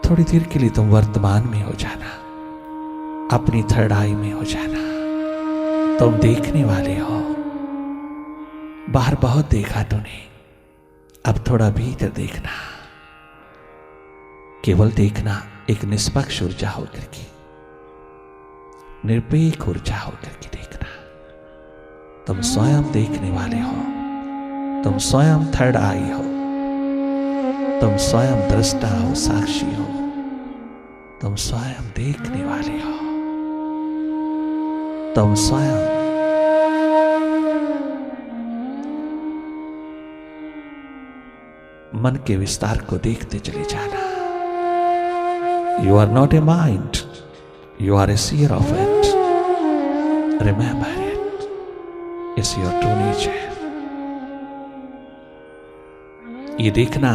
थोड़ी देर के लिए तुम वर्तमान में हो जाना, अपनी थर्ड आई में हो जाना। तुम देखने वाले हो। बाहर बहुत देखा तूने, अब थोड़ा भीतर देखना। केवल देखना एक निष्पक्ष ऊर्जा होकर के, निरपेक्ष ऊर्जा होकर के देखना। तुम स्वयं देखने वाले हो, तुम स्वयं थर्ड आई हो, तुम स्वयं दृष्टा हो, साक्षी हो, तुम स्वयं देखने वाले हो, तुम स्वयं मन के विस्तार को देखते चले जाना। You are not a mind, you are a seer of it. Remember it, it's your true nature. ये देखना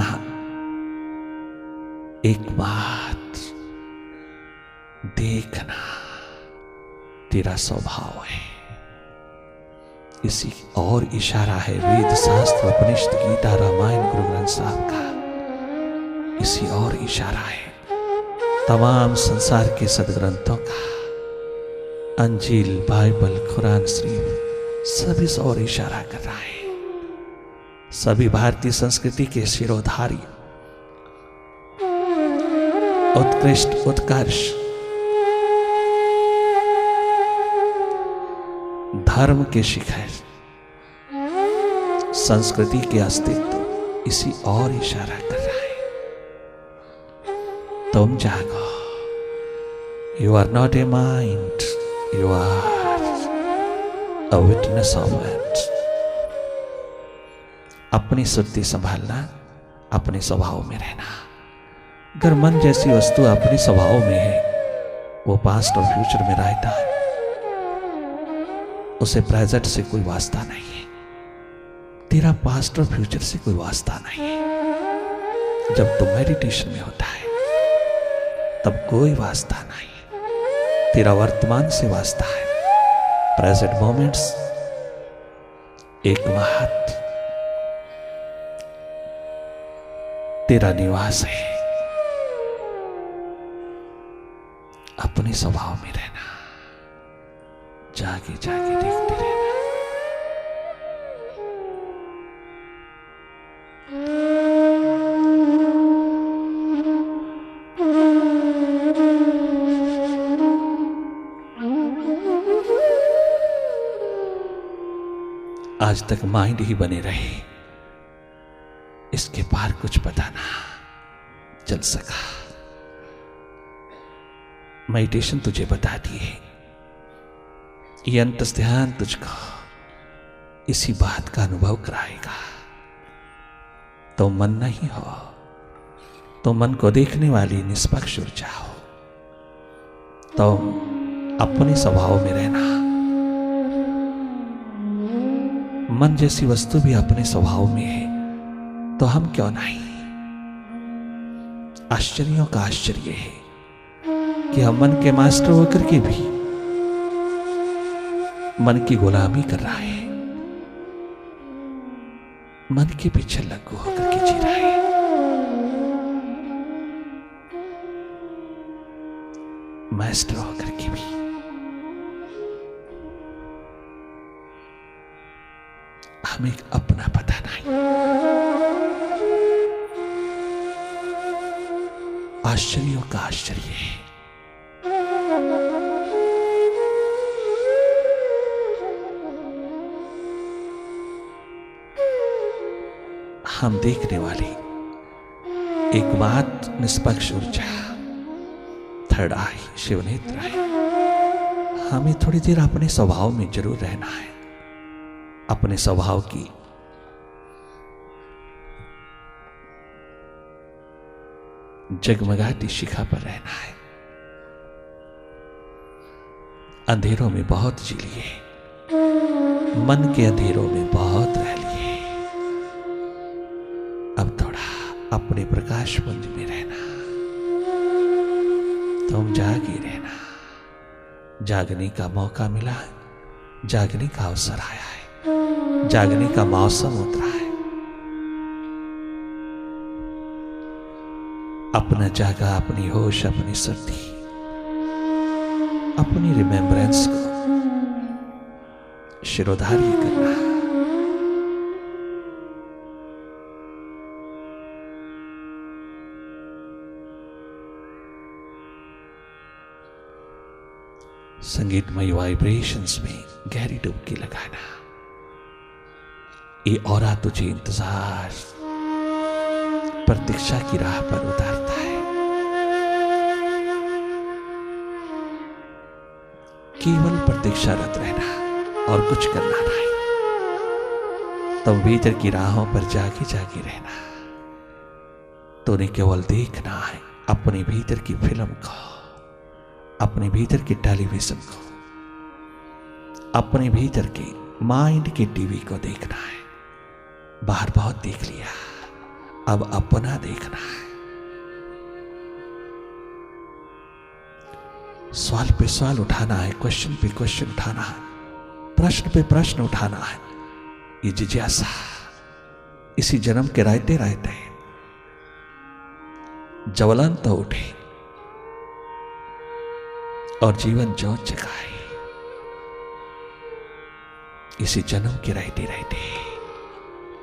एक बात, देखना तेरा स्वभाव है। इसी और इशारा है वेद, शास्त्र, उपनिषद, गीता, रामायण, गुरु ग्रंथ साहब का। इसी और इशारा है तमाम संसार के सदग्रंथों का। अंजील, बाइबल, कुरान शरीफ सब इस और इशारा कर रहा है। सभी भारतीय संस्कृति के शिरोधारी, उत्कृष्ट, उत्कर्ष, धर्म के शिखर, संस्कृति के अस्तित्व इसी और इशारा कर रहा है। तुम जागो। You are not a mind, you are a witness of it. अपनी सुर्ति संभालना, अपने स्वभाव में रहना। अगर मन जैसी वस्तु अपने स्वभाव में है, वो पास्ट और फ्यूचर में रहता है, उसे प्रेजेंट से कोई वास्ता नहीं है। तेरा पास्ट और फ्यूचर से कोई वास्ता नहीं है। जब तुम मेडिटेशन में होता है तब कोई वास्ता नहीं है। तेरा वर्तमान से वास्ता है। प्रेजेंट मोमेंट्स एक महत तेरा निवास है। अपने स्वभाव में रहना, जागे जागे देखते रहना। आज तक माइंड ही बने रहे, इसके पार कुछ पता ना चल सका। मेडिटेशन तुझे बताती है, ये अंतस ध्यान तुझको इसी बात का अनुभव कराएगा। तो मन नहीं हो, तो मन को देखने वाली निष्पक्ष ऊर्जा हो। तो अपने स्वभाव में रहना। मन जैसी वस्तु भी अपने स्वभाव में है, तो हम क्यों नहीं। आश्चर्यों का आश्चर्य है कि हम मन के मास्टर होकर के भी मन की गुलामी कर रहा है, मन के पीछे लग्गू होकर के जी रहा है। मास्टर होकर के भी हमें अपना पता नहीं। आश्चर्यों का आश्चर्य है। हम देखने वाली एक बात निष्पक्ष ऊर्जा, थर्ड आई, शिवनेत्र है। हमें थोड़ी देर अपने स्वभाव में जरूर रहना है। अपने स्वभाव की जगमगाती शिखा पर रहना है। अंधेरों में बहुत जी लिए, मन के अंधेरों में बहुत रह लिए। अब थोड़ा अपने प्रकाश पुंज में रहना। तुम जागे रहना। जागने का मौका मिला है, जागने का अवसर आया है, जागने का मौसम उतरा है। अपना जागा, अपनी होश, अपनी सर्दी, अपनी रिमेम्बरेंस को शिरोधार्य करना। संगीतमय वाइब्रेशंस में गहरी डुबकी लगाना। ये औरा तुझे इंतजार, प्रतीक्षा की राह पर उतारता है। केवल प्रतीक्षारत रहना और कुछ करना नहीं। तब भीतर की राहों पर जागे जागे रहना। तो उन्हें केवल देखना है अपने भीतर की फिल्म को, अपने भीतर के टेलीविजन को, अपने भीतर के माइंड के टीवी को देखना है। बाहर बहुत देख लिया, अब अपना देखना है। सवाल पे सवाल उठाना है, क्वेश्चन पे क्वेश्चन उठाना है, प्रश्न पे प्रश्न उठाना है। ये जिज्ञासा इसी जन्म के रहते रहते ज्वलंत उठे और जीवन ज्योत जगाए। इसी जन्म के रहते रहते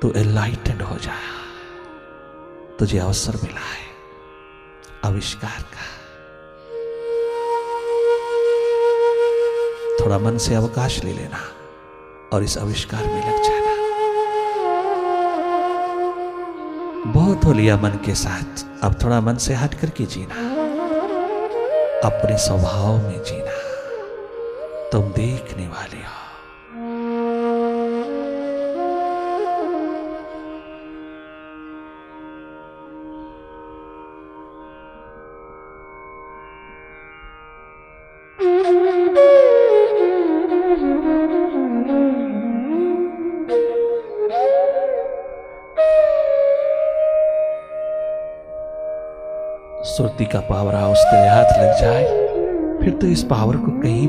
तू एनलाइटेंड हो जा। तुझे अवसर मिला है आविष्कार का। थोड़ा मन से अवकाश ले लेना और इस आविष्कार में लग जाना। बहुत हो लिया मन के साथ, अब थोड़ा मन से हट करके जीना, अपने स्वभाव में जीना। तुम देखने वाले हो। सुरती का पावर हाउस तेरे हाथ लग जाए, फिर तो इस पावर को कहीं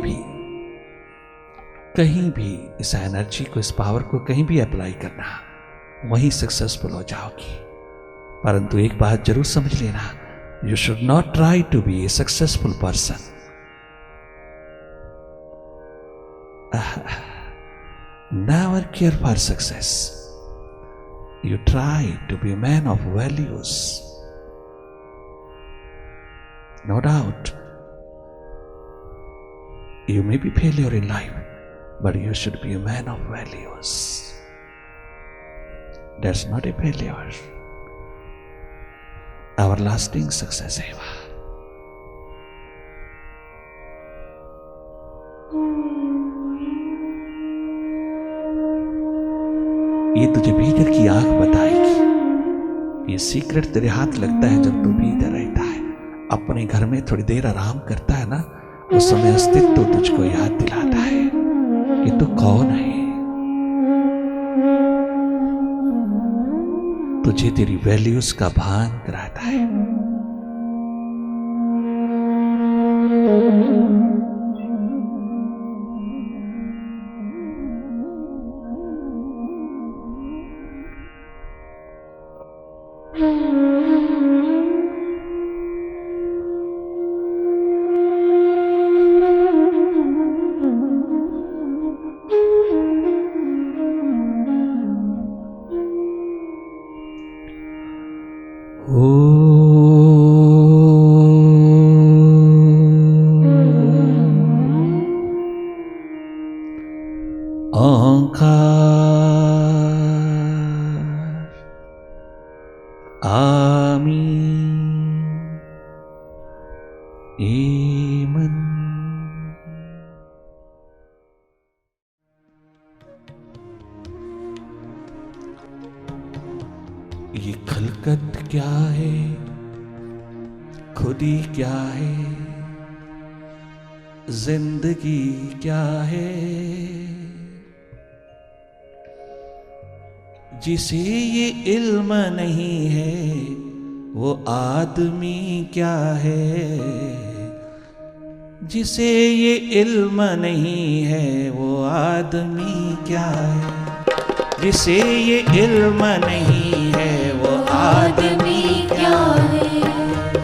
भी इस एनर्जी को, इस पावर को कहीं भी अप्लाई करना, वहीं सक्सेसफुल हो जाओगी। परंतु एक बात जरूर समझ लेना, you should not try to be a successful person. Never care for success. You try to be a man of values. No doubt, you may be failure in life, but you should be a man of values. That's not a failure. Everlasting success है वह। ये तुझे भीतर की आंख बताएगी। ये secret तेरे हाथ लगता है जब तू भीतर रहता है, अपने घर में थोड़ी देर आराम करता है ना, उस समय अस्तित्व तुझको याद दिलाता है कि तू कौन है। तुझे तेरी वैल्यूज का भान कराता है। ये खलकत क्या है, खुदी क्या है, जिंदगी क्या है, जिसे ये इल्म नहीं है वो आदमी क्या है, जिसे ये इल्म नहीं है वो आदमी क्या है, जिसे ये इल्म नहीं है वो आदमी क्या है।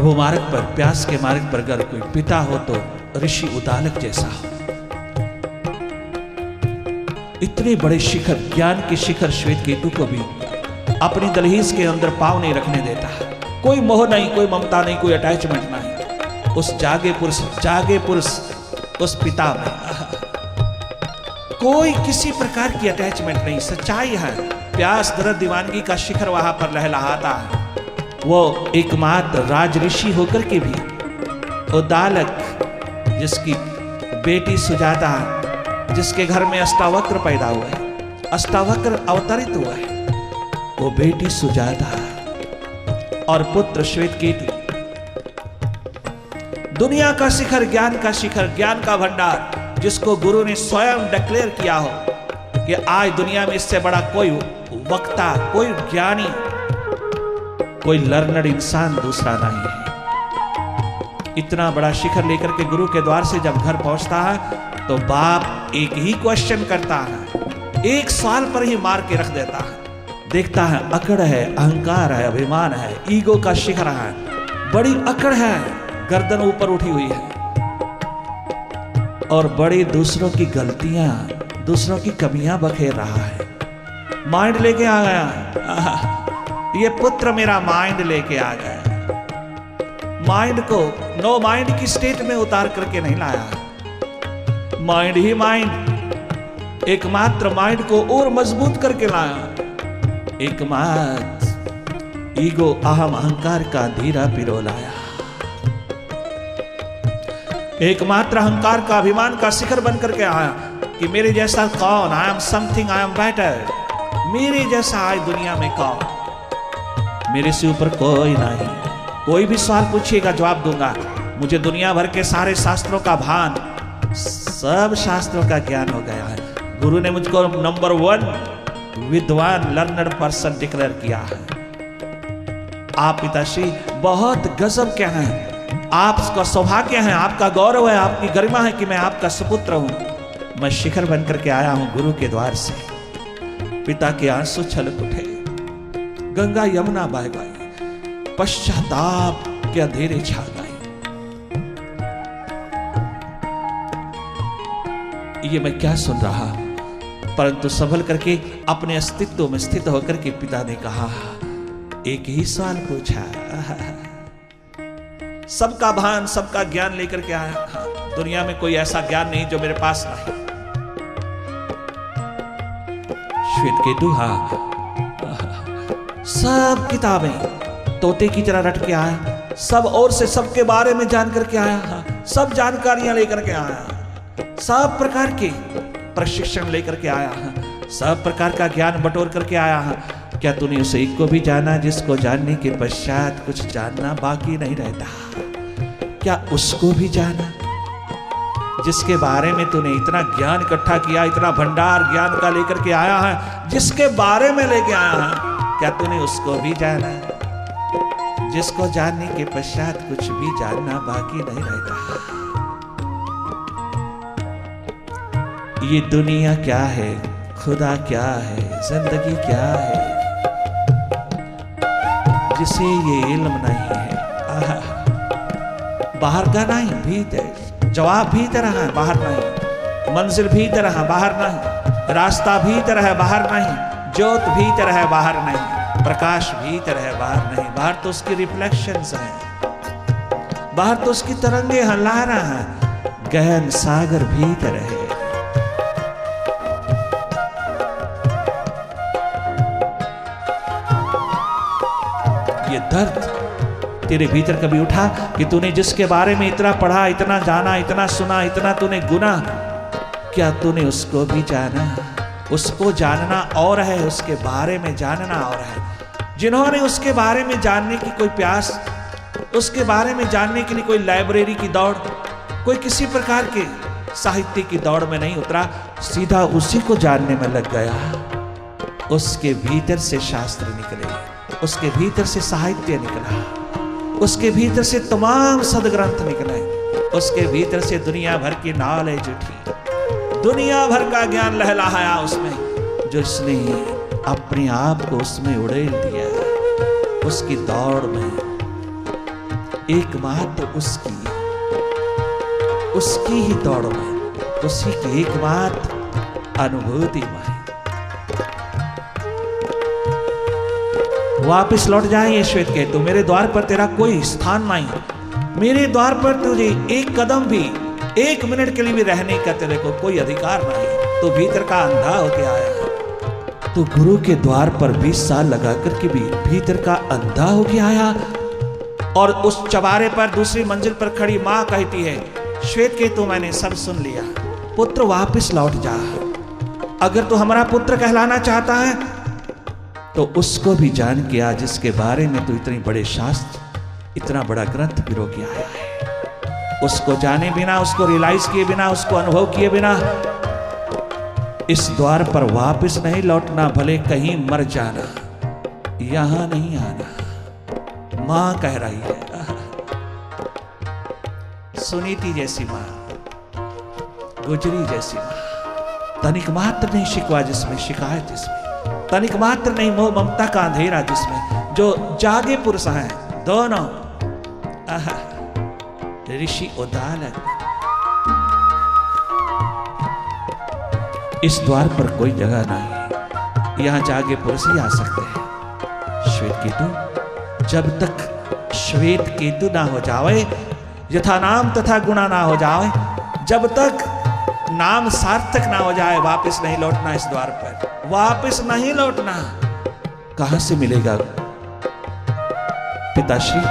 प्रभु मार्ग पर, प्यास के मार्ग पर अगर कोई पिता हो तो ऋषि उदालक जैसा हो। इतने बड़े शिखर, ज्ञान के शिखर श्वेतकेतु को भी अपनी दहलीज के अंदर पांव नहीं रखने देता। कोई मोह नहीं, कोई ममता नहीं, कोई अटैचमेंट नहीं। उस जागे पुरुष उस पिता में कोई किसी प्रकार की अटैचमेंट नहीं। सच्चाई है, प्यास दर्द दीवानगी का शिखर वहां पर लहलहाता है। वो एकमात्र राज ऋषि होकर के भी उदालक, जिसकी बेटी सुजाता, जिसके घर में अष्टावक्र पैदा हुआ है, अष्टावक्र अवतरित हुआ है, वो बेटी सुजाता और पुत्र श्वेतकेतु, दुनिया का शिखर, ज्ञान का शिखर, ज्ञान का भंडार, जिसको गुरु ने स्वयं डिक्लेयर किया हो कि आज दुनिया में इससे बड़ा कोई वक्ता, कोई ज्ञानी, कोई लर्नड इंसान दूसरा नहीं है। इतना बड़ा शिखर लेकर के गुरु के द्वार से जब घर पहुंचता है तो बाप एक ही क्वेश्चन करता है, एक सवाल पर ही मार के रख देता है। देखता है अकड़ है, अहंकार है, अभिमान है, ईगो का शिखर है, बड़ी अकड़ है, गर्दन ऊपर उठी हुई है और बड़ी दूसरों की गलतियां, दूसरों की कमियां बखेर रहा है। माइंड लेके आ गया, ये पुत्र मेरा माइंड लेके आ गया। माइंड को नो माइंड की स्टेट में उतार करके नहीं लाया, माइंड ही माइंड, एकमात्र माइंड को और मजबूत करके लाया। एकमात्र ईगो, अहम, अहंकार का धीरा पिरो लाया। एकमात्र अहंकार का, अभिमान का शिखर बन करके आया कि मेरे जैसा कौन, I am something, I am better, मेरे जैसा आज दुनिया में कौन, मेरे से ऊपर कोई नहीं। कोई भी सवाल पूछिएगा जवाब दूंगा। मुझे दुनिया भर के सारे शास्त्रों का भान, सब शास्त्रों का ज्ञान हो गया है। गुरु ने मुझको नंबर 1 विद्वान, लर्नड पर्सन डिक्लेयर किया है। आप पिताश्री बहुत गजब के हैं, आपका सौभाग्य है, आपका गौरव है, आपकी गरिमा है कि मैं आपका सुपुत्र हूं। मैं शिखर बनकर के आया हूं गुरु के द्वार से। पिता के आंसू छलक उठे, गंगा यमुना बह गई, पश्चाताप के अंधेरे छा गए। ये मैं क्या सुन रहा, परंतु संभल करके अपने अस्तित्व में स्थित होकर के पिता ने कहा, एक ही सवाल पूछा, सबका भान, सबका ज्ञान लेकर के आया। दुनिया में कोई ऐसा ज्ञान नहीं जो मेरे पास नहीं। श्वेतकेतु, हाँ, सब किताबें तोते की तरह रट के आया, सब और से सबके बारे में जान करके आया, सब जानकारियां लेकर के आया, सब प्रकार के प्रशिक्षण लेकर के आया, सब प्रकार का ज्ञान बटोर करके आया। क्या तूने उसे एक को भी जाना जिसको जानने के पश्चात कुछ जानना बाकी नहीं रहता? क्या उसको भी जाना जिसके बारे में तूने इतना ज्ञान इकट्ठा किया, इतना भंडार ज्ञान का लेकर के आया है, जिसके बारे में लेके आया है, क्या तूने उसको भी जाना जिसको जानने के पश्चात कुछ भी जानना बाकी नहीं रहता? ये दुनिया क्या है, खुदा क्या है, जिंदगी क्या है, जिसे ये इल्म नहीं है। बाहर का नहीं, भीतर। जवाब भीतर है, बाहर नहीं। मंजिल भीतर है, बाहर नहीं। रास्ता भीतर है, बाहर नहीं। ज्योत भीतर है, बाहर नहीं। प्रकाश भीतर है, बाहर नहीं। बाहर तो उसकी रिफ्लेक्शंस हैं, बाहर तो उसकी तरंगे हैं, लहरा हैं। गहन सागर भीतर है। ये दर्द तेरे भीतर कभी उठा कि तूने जिसके बारे में इतना पढ़ा, इतना जाना, इतना सुना, इतना तूने गुना, क्या तूने उसको भी जाना? उसको जानना और है, उसके बारे में जानना और है। जिन्होंने उसके बारे में जानने की कोई प्यास, उसके बारे में जानने के लिए कोई लाइब्रेरी की दौड़, कोई किसी प्रकार के साहित्य की दौड़ में नहीं उतरा, सीधा उसी को जानने में लग गया। उसके भीतर से शास्त्र निकले, उसके भीतर से साहित्य निकला, उसके भीतर से तमाम सदग्रंथ निकले, उसके भीतर से दुनिया भर की नॉलेज उठी, दुनिया भर का ज्ञान लहलहाया उसमें, जो इसने अपने आप को उसमें उड़ेल दिया। उसकी दौड़ में एकमात्र उसकी ही दौड़ में, उसी की एकमात्र अनुभूति में। वापिस लौट जाए ये श्वेतकेतु, मेरे द्वार पर तेरा कोई स्थान नहीं, मेरे द्वार पर तुझे एक कदम भी, एक मिनट के लिए भी रहने का तेरे को कोई अधिकार नहीं। तो भीतर का अंधा होके आया, तो गुरु के द्वार पर 20 साल लगा करके भी भीतर का अंधा होके आया। और उस चबारे पर दूसरी मंजिल पर खड़ी मां कहती है, श्वेतकेतु मैंने सब सुन लिया, पुत्र वापस लौट जा। अगर तू हमारा पुत्र कहलाना चाहता है तो उसको भी जान के आ जिसके बारे में तू इतने बड़े शास्त्र, इतना बड़ा ग्रंथ पिरो के आया है। उसको जाने बिना, उसको रियलाइज किए बिना, उसको अनुभव किए बिना इस द्वार पर वापस नहीं लौटना, भले कहीं मर जाना, यहां नहीं आना। मां कह रही है, सुनीति जैसी मां, गुजरी जैसी मां, तनिक मात्र नहीं शिकवा जिसमें, शिकायत जिसमें, तनिक मात्र नहीं मोह ममता का अंधेरा जिसमें, जो जागे पुरुष हैं दोनों, ऋषि उदालक। इस द्वार पर कोई जगह नहीं, यहां जागे पुरुष ही आ सकते हैं। श्वेतकेतु, जब तक श्वेतकेतु ना हो जावे, यथा नाम तथा गुणा ना हो जाए, जब तक नाम सार्थक ना हो जाए, वापस नहीं लौटना इस द्वार पर, वापस नहीं लौटना। कहां से मिलेगा पिताश्री?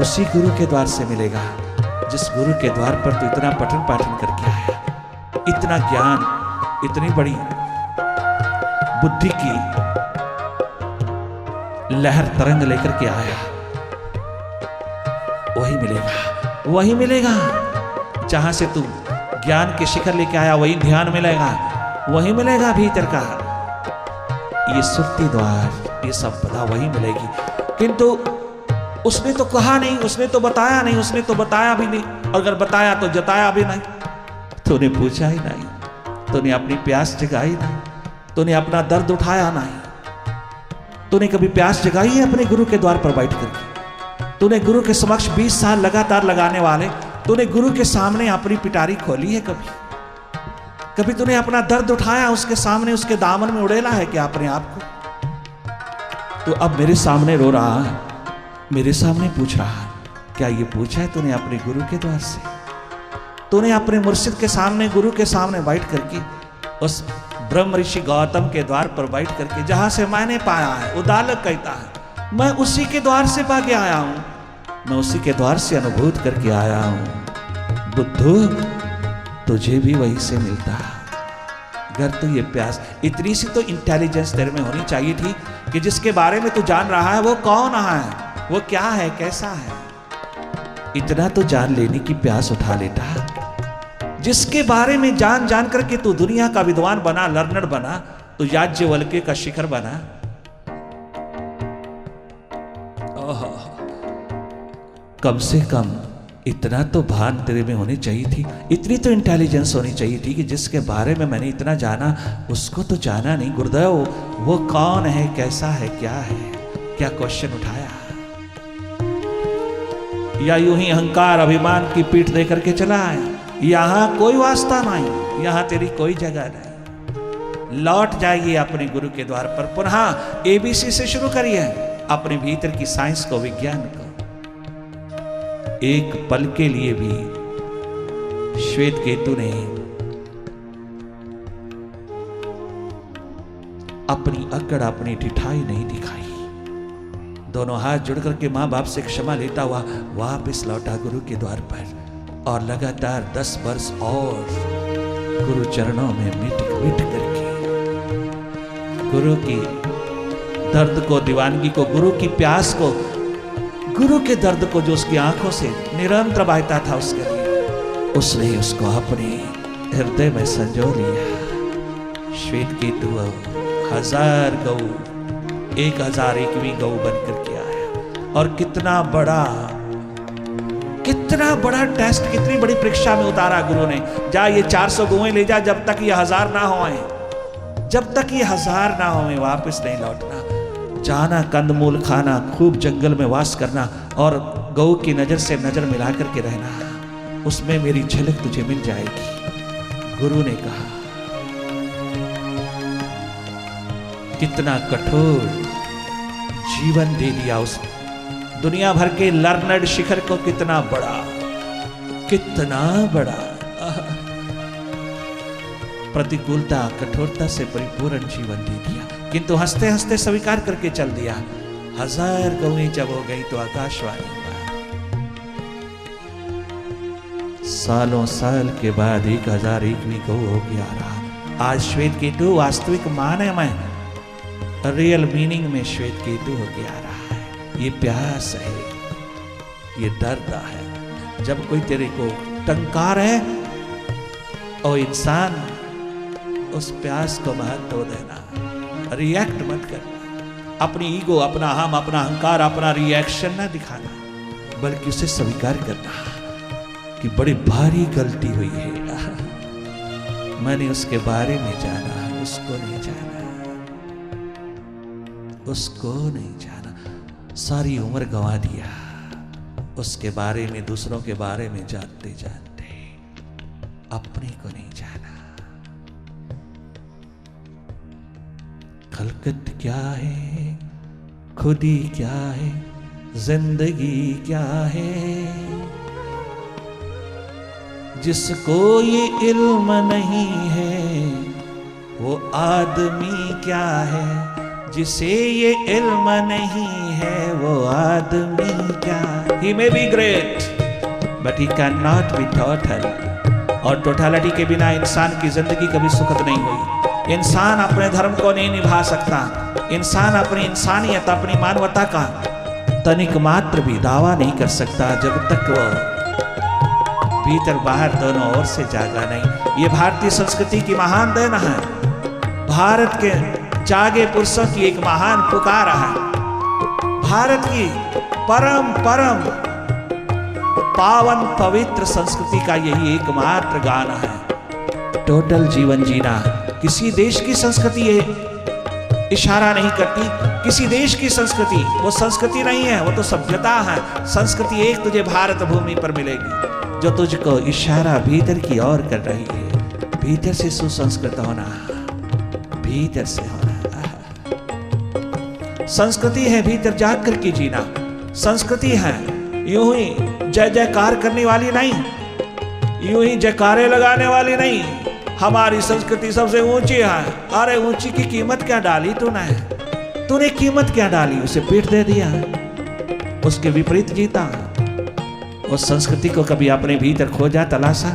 उसी गुरु के द्वार से मिलेगा जिस गुरु के द्वार पर तू इतना पठन पाठन करके आया, इतना ज्ञान, इतनी बड़ी बुद्धि की लहर तरंग लेकर के आया। वही मिलेगा, वही मिलेगा जहां से तू ज्ञान के शिखर लेके आया, वही ध्यान मिलेगा, वही मिलेगा भीतर का ये सुप्ति द्वार, ये संपदा वही मिलेगी। किंतु उसने तो कहा नहीं, उसने तो बताया नहीं, उसने तो बताया भी नहीं, और अगर बताया तो जताया भी नहीं। तूने पूछा ही नहीं, तूने अपनी प्यास जगाई नहीं, तूने अपना दर्द उठाया नहीं। तूने कभी प्यास जगाई है अपने गुरु के द्वार पर बैठ करके? तूने गुरु के समक्ष 20 साल लगातार लगाने वाले, तूने गुरु के सामने अपनी पिटारी खोली है कभी? कभी तूने अपना दर्द उठाया उसके सामने, उसके दामन में उड़ेला है क्या अपने आप को? तो अब मेरे सामने रो रहा है, मेरे सामने पूछ रहा है, क्या ये पूछा है तूने अपने गुरु के द्वार से? तूने अपने मुर्शिद के सामने, गुरु के सामने बैठ करके, उस ब्रह्म ऋषि गौतम के द्वार पर बैठ करके, जहां से मैंने पाया है, उदालक कहता है, मैं उसी के द्वार से पाके आया हूं, मैं उसी के द्वार से अनुभूत करके आया हूं। बुद्धू, तुझे भी वही से मिलता है। अगर तू ये प्यास, इतनी सी तो इंटेलिजेंस तेरे में होनी चाहिए थी कि जिसके बारे में तू जान रहा है वो कौन है, वो क्या है, कैसा है, इतना तो जान लेने की प्यास उठा लेता। जिसके बारे में जान जान करके तू दुनिया का विद्वान बना, लर्नर बना, तो याज्ञवल्क्य का शिखर बना। कम से कम इतना तो भान तेरे में होनी चाहिए थी, इतनी तो इंटेलिजेंस होनी चाहिए थी कि जिसके बारे में मैंने इतना जाना, उसको तो जाना नहीं। गुरुदेव, वो कौन है, कैसा है, क्या है, क्या क्वेश्चन उठाया? या यूं ही अहंकार अभिमान की पीठ दे करके चला आया? यहां कोई वास्ता नहीं, यहां तेरी कोई जगह नहीं। लौट जाइए अपने गुरु के द्वार पर, पुनः ABC से शुरू करिए अपने भीतर की साइंस को, विज्ञान को। एक पल के लिए भी श्वेतकेतु ने अपनी अकड़, अपनी ढिठाई नहीं दिखाई। दोनों हाथ जुड़ करके मां बाप से क्षमा लेता हुआ वापस लौटा गुरु के द्वार पर, और लगातार 10 वर्ष और गुरु चरणों में मिट करके गुरु की दर्द को, दीवानगी को, गुरु की प्यास को, गुरु के दर्द को जो उसकी आंखों से निरंतर बहता था उसके लिए, उसने उसको अपने हृदय में संजो लिया। श्वेतकेतु 1000 गौ, 1001वीं गौ बनकर के आया। और कितना बड़ा टेस्ट, कितनी बड़ी परीक्षा में उतारा गुरु ने। जा ये 400 गौएं ले जा, जब तक ये 1000 ना होए, जब तक ये 1000 ना होए वापस नहीं लौटना। जाना, कंदमूल खाना, खूब जंगल में वास करना, और गऊ की नजर से नजर मिला करके रहना, उसमें मेरी झलक तुझे मिल जाएगी। गुरु ने कहा, कितना कठोर जीवन दे दिया उस दुनिया भर के लर्नड शिखर को, कितना बड़ा प्रतिकूलता कठोरता से परिपूर्ण जीवन दे दिया, किंतु हंसते हंसते स्वीकार करके चल दिया। 1000 गौएं जब हो गई तो आकाशवाणी हुआ। सालों साल के बाद 1001वीं गौ हो गया रहा। आज श्वेत केतु वास्तविक माने में, रियल मीनिंग में श्वेत केतु हो गया रहा है। ये प्यास है, ये दर्द है। जब कोई तेरे को टंकार है और इंसान उस प्यास को महत्व देना, रिएक्ट मत करना। अपनी ईगो, अपना हम, अपना अहंकार, अपना रिएक्शन ना दिखाना, बल्कि उसे स्वीकार करना कि बड़ी भारी गलती हुई है, मैंने उसके बारे में जाना, उसको नहीं जाना, उसको नहीं जाना। सारी उम्र गंवा दिया उसके बारे में, दूसरों के बारे में जानते जानते अपने को नहीं जाना। खलकत क्या है, खुदी क्या है, जिंदगी क्या है, जिसको ये इल्म नहीं है वो आदमी क्या है, जिसे ये इल्म नहीं है वो आदमी क्या। He may be great, but he cannot be total. और टोटलिटी के बिना इंसान की जिंदगी कभी सुखद नहीं हुई। इंसान अपने धर्म को नहीं निभा सकता। इंसान अपनी इंसानियत, अपनी मानवता का तनिक मात्र भी दावा नहीं कर सकता जब तक वह भीतर बाहर दोनों ओर से जागा नहीं। ये भारतीय संस्कृति की महान देन है। भारत के जागे पुरुषों की एक महान पुकार है। भारत की परम परम पावन पवित्र संस्कृति का यही एकमात्र गान है। टोटल जीवन जीना। किसी देश की संस्कृति ये इशारा नहीं करती। किसी देश की संस्कृति वो संस्कृति नहीं है, वो तो सभ्यता है। संस्कृति एक तुझे भारत भूमि पर मिलेगी जो तुझको इशारा भीतर की ओर कर रही है। भीतर से सुसंस्कृत होना, भीतर से होना। संस्कृति है भीतर जाग कर के जीना। संस्कृति है यूं ही जय जयकार करने वाली नहीं, यूं ही जयकारे लगाने वाली नहीं। हमारी संस्कृति सबसे ऊंची है। अरे ऊंची की कीमत क्या डाली तूने कीमत क्या डाली? उसे पीठ दे दिया, उसके विपरीत जीता। उस संस्कृति को कभी अपने भीतर खोजा, तलाशा,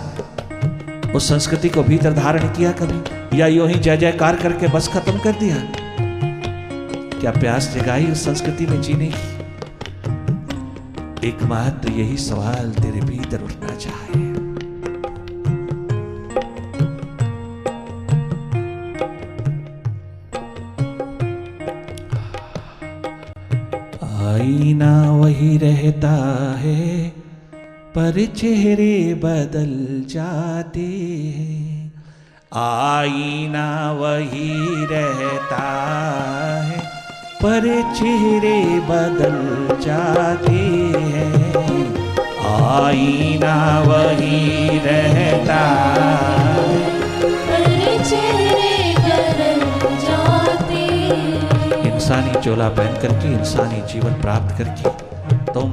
उस संस्कृति को भीतर धारण किया कभी, या यूं ही जय जयकार करके बस खत्म कर दिया? क्या प्यास जगाई उस संस्कृति में जीने की? एकमात्र यही सवाल तेरे भीतर उठना चाहिए। आईना वही रहता है पर चेहरे बदल जाते हैं। आईना वही रहता है पर चेहरे बदल जाते हैं। आईना वही रहता है पर चेहरे बदल जाते हैं। इंसानी चोला पहन करके, इंसानी जीवन प्राप्त करके तुम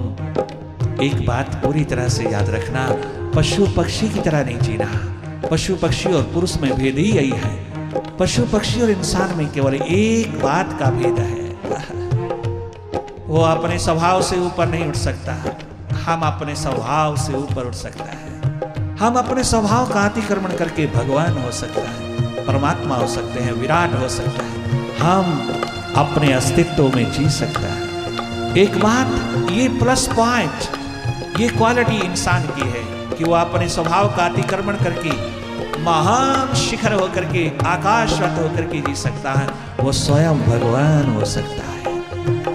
एक बात पूरी तरह से याद रखना, पशु पक्षी की तरह नहीं जीना। पशु पक्षी और पुरुष में भेद ही यही है। पशु पक्षी और इंसान में केवल एक बात का भेद है, वो अपने स्वभाव से ऊपर नहीं उठ सकता। हम अपने स्वभाव से ऊपर उठ सकता है। हम अपने स्वभाव का अतिक्रमण करके भगवान हो सकता है, परमात्मा हो सकते हैं, विराट हो सकता है। हम अपने अस्तित्व में जी सकता है। एक बात, ये प्लस पॉइंट, ये क्वालिटी इंसान की है कि वो अपने स्वभाव का अतिक्रमण करके महान शिखर होकर के, आकाशवत होकर के जी सकता है। वो स्वयं भगवान हो सकता है,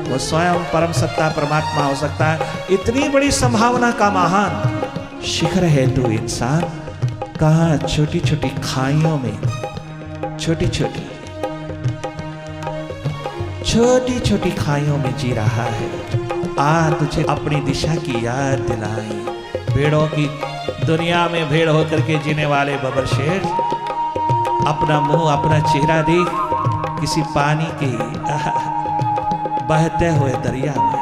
वो स्वयं परम सत्ता परमात्मा हो सकता है। इतनी बड़ी संभावना का महान शिखर है तू इंसान। कहाँ छोटी छोटी खाइयों में, छोटी छोटी खाइयों में जी रहा है। आ तुझे अपनी दिशा की याद दिलाई। भेड़ों की दुनिया में भेड़ होकर के जीने वाले बबर शेर अपना मुंह, अपना चेहरा देख किसी पानी के बहते हुए दरिया में,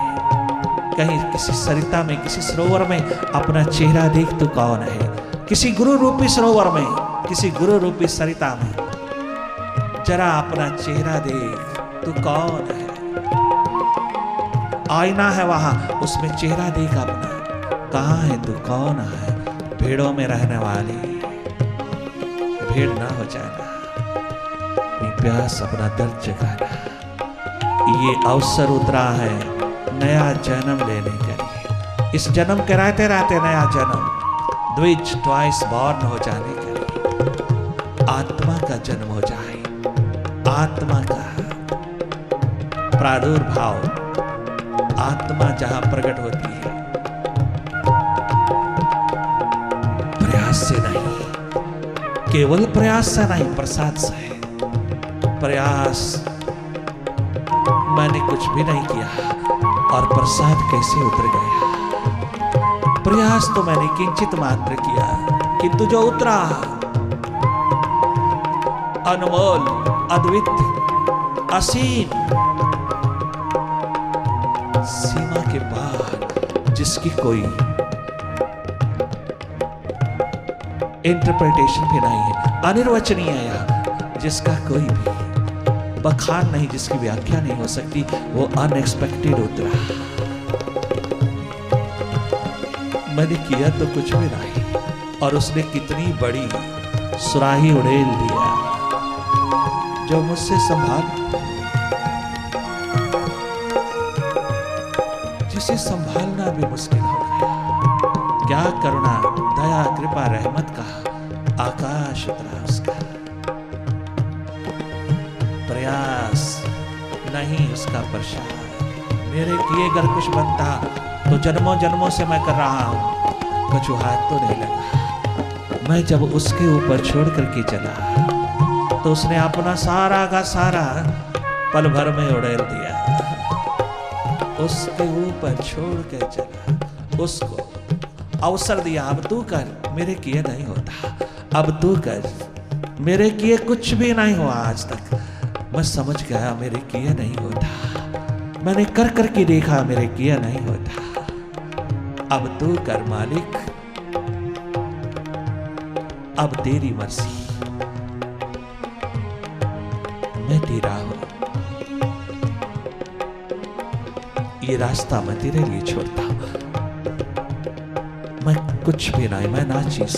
कहीं किसी सरिता में, किसी सरोवर में अपना चेहरा देख तू कौन है। किसी गुरु रूपी सरोवर में, किसी गुरु रूपी सरिता में जरा अपना चेहरा देख तू कौन है। आईना है वहां, उसमें चेहरा देख अपना, कहां है तू, कौन है। भेड़ों में रहने वाली भेड़ ना हो जाना, अपनी प्यास, अपना दर्द जगाना। ये अवसर उतरा है नया जन्म लेने के लिए। इस जन्म के रहते रहते नया जन्म, द्विज ट्वाइस बॉर्न हो जाने के लिए आत्मा का जन्म हो जाए। आत्मा का प्रादुर्भाव, आत्मा जहां प्रकट होती है प्रयास से नहीं, केवल प्रयास से नहीं, प्रसाद से है। प्रयास मैंने कुछ भी नहीं किया और प्रसाद कैसे उतर गया। प्रयास तो मैंने किंचित मात्र किया, किंतु जो उतरा अनमोल, अद्वितीय, असीम, सीमा के पार, जिसकी कोई इंटरप्रिटेशन भी नहीं है, अनिर्वचनीय है, जिसका कोई भी बखान नहीं, जिसकी व्याख्या नहीं हो सकती, वो अनएक्सपेक्टेड उतरा। मैंने किया तो कुछ भी नहीं और उसने कितनी बड़ी सुराही उड़ेल दिया जो मुझसे संभाल, जिसे संभालना भी मुश्किल हो गया। क्या करुणा, दया, कृपा, रहमत का आकाश उतरा उसका। प्रयास नहीं, उसका प्रसाद। मेरे किए अगर कुछ बनता तो जन्मों जन्मों से मैं कर रहा हूं, कछुहात तो नहीं लगा। मैं जब उसके ऊपर छोड़ करके चला तो उसने अपना सारा का सारा पल भर में उड़ेल दिया। उसके ऊपर छोड़ के चला, उसको अवसर दिया, अब तू कर, मेरे किए नहीं होता, अब तू कर, मेरे किए कुछ भी नहीं हुआ आज तक। मैं समझ गया मेरे किए नहीं होता, मैंने कर करके देखा मेरे किए नहीं होता, अब तू कर मालिक, अब तेरी मर्जी, मैं तेरा हूं। ये रास्ता मैं तेरे लिए छोड़ता हूं। मैं कुछ भी नहीं, मैं ना चीज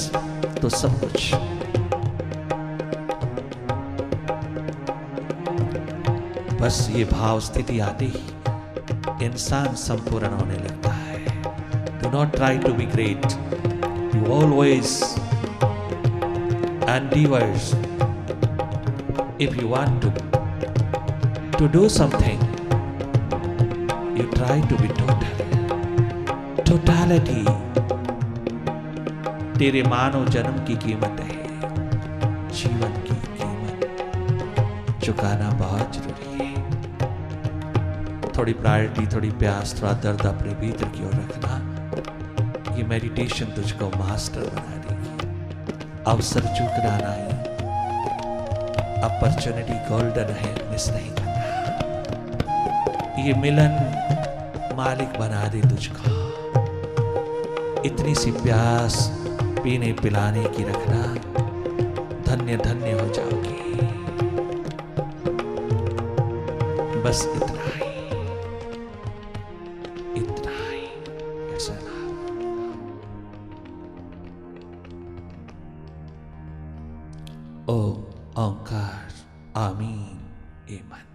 तो सब कुछ। बस ये भाव स्थिति आती ही इंसान संपूर्ण होने लगता है। Do not try to be great. You always endeavors. If you want to do something, you try to be total. Totality तेरे मानव जन्म की कीमत है। जीवन की कीमत चुकाना बहुत जरूरी है। थोड़ी प्रायोरिटी, थोड़ी प्यास, थोड़ा दर्द अपने भीतर की ओर रखना, ये मेडिटेशन तुझको मास्टर बना देगी। अवसर चूकना नहीं, अपॉर्चुनिटी गोल्डन है, मिस नहीं करना। ये मिलन मालिक बना दे तुझको। इतनी सी प्यास पीने पिलाने की रखना, धन्य धन्य हो जाओगी। बस इतना ही, इतना ही। ऐसा ना ओम ओंकार आमीन एमन।